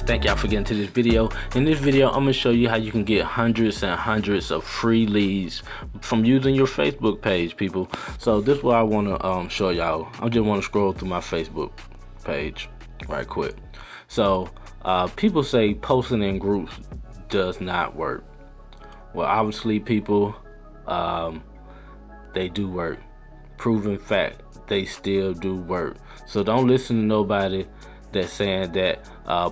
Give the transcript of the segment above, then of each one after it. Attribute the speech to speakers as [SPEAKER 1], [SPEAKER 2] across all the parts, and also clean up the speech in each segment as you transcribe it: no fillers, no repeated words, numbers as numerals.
[SPEAKER 1] guys, thank y'all for getting to this video. In this video, I'm gonna show you how you can get hundreds and hundreds of free leads from using your Facebook page, people. So this is what I want to show y'all. I just want to scroll through my Facebook page right quick. So people say posting in groups does not work. Well, obviously, people, they do work. Proven fact, they still do work. So don't listen to nobody that's saying that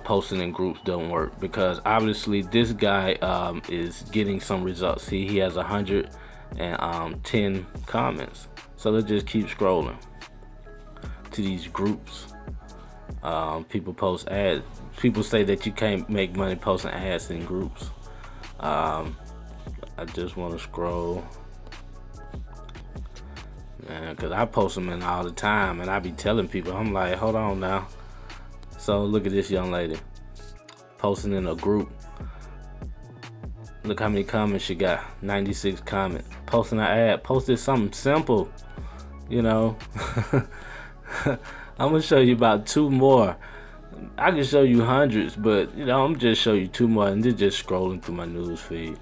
[SPEAKER 1] posting in groups don't work, because obviously this guy is getting some results. See, he has 110 comments. So let's just keep scrolling to these groups. People post ads. People say that you can't make money posting ads in groups. I just want to scroll, man, because I post them in all the time, and I be telling people, I'm like, hold on now. So look at this young lady posting in a group. Look how many comments she got. 96 comments. Posting an ad. Posted something simple, you know. I'm gonna show you about 2 more. I can show you hundreds, but you know, I'm just show you 2 more, and this just scrolling through my news feed.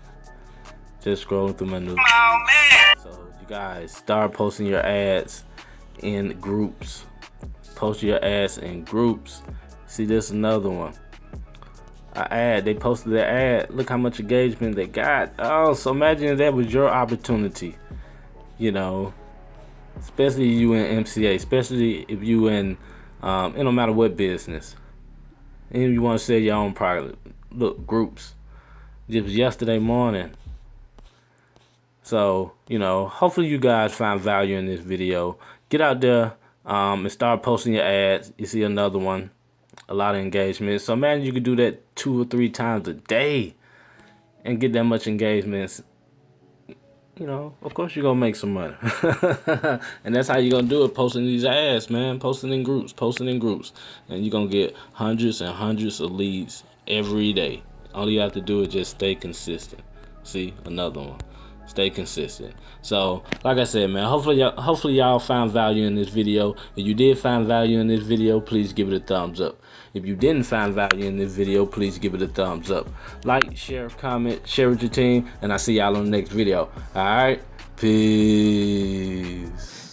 [SPEAKER 1] Just scrolling through my news feed. So you guys start posting your ads in groups. Post your ads in groups. See, this another one. An ad. They posted their ad. Look how much engagement they got. Oh, so imagine if that was your opportunity. You know, especially you in MCA, especially if you in it don't matter what business. And if you want to sell your own product, look, groups. It was yesterday morning. So, you know, hopefully you guys find value in this video. Get out there and start posting your ads. You see another one, a lot of engagement. So imagine you could do that 2 or 3 times a day and get that much engagement. You know, of course you're gonna make some money. And that's how you're gonna do it, posting these ads, man. Posting in groups, and you're gonna get hundreds and hundreds of leads every day. All you have to do is just stay consistent. See, another one. Stay consistent. So, like I said, man, hopefully y'all found value in this video. If you did find value in this video, please give it a thumbs up. If you didn't find value in this video, please give it a thumbs up. Like, share, comment, share with your team, and I'll see y'all on the next video. All right? Peace.